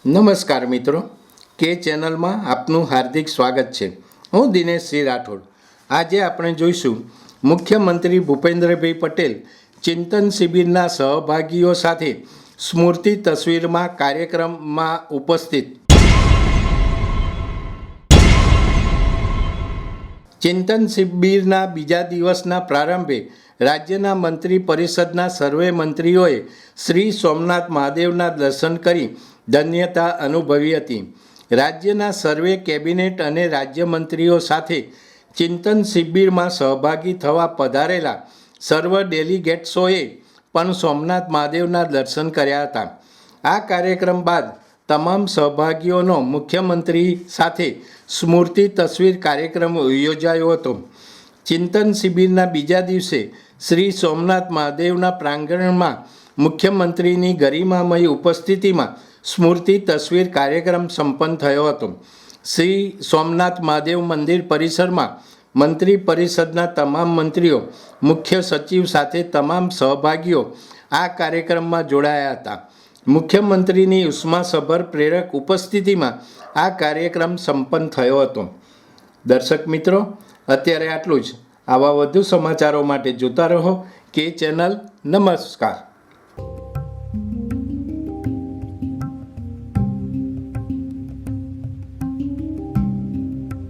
નમસ્કાર મિત્રો, કે ચેનલમાં આપનું હાર્દિક સ્વાગત છે। હું દિનેશ સિંહ રાઠોડ। આજે આપણે જોઈશું મુખ્યમંત્રી ભૂપેન્દ્રભાઈ પટેલ ચિંતન શિબિરના સહભાગીઓ સાથે સ્મૃતિ તસવીરમાં કાર્યક્રમમાં ઉપસ્થિત। ચિંતન શિબિરના બીજા દિવસના પ્રારંભે રાજ્યના મંત્રી પરિષદના સર્વે મંત્રીઓએ શ્રી સોમનાથ મહાદેવના દર્શન કરી ધન્યતા અનુભવી હતી। રાજ્યના સર્વે કેબિનેટ અને રાજ્યમંત્રીઓ સાથે ચિંતન શિબિરમાં સહભાગી થવા પધારેલા સર્વ ડેલિગેટ્સોએ પણ સોમનાથ મહાદેવના દર્શન કર્યા હતા। આ કાર્યક્રમ બાદ તમામ સહભાગીઓનો મુખ્યમંત્રી સાથે સ્મૃતિ તસવીર કાર્યક્રમ યોજાયો હતો। ચિંતન શિબિરના બીજા દિવસે શ્રી સોમનાથ મહાદેવના પ્રાંગણમાં મુખ્યમંત્રીની ગરિમામય ઉપસ્થિતિમાં સ્મૃતિ તસવીર કાર્યક્રમ સંપન્ન થયો હતો। શ્રી સોમનાથ મહાદેવ મંદિર પરિસરમાં મંત્રી પરિષદના તમામ મંત્રીઓ, મુખ્ય સચિવ સાથે તમામ સહભાગીઓ આ કાર્યક્રમમાં જોડાયા હતા। મુખ્યમંત્રીની ઉષ્માસભર પ્રેરક ઉપસ્થિતિમાં આ કાર્યક્રમ સંપન્ન થયો હતો। દર્શક મિત્રો, અત્યારે આટલું જ। આવા વધુ સમાચારો માટે જોતા રહો કે ચેનલ। નમસ્કાર।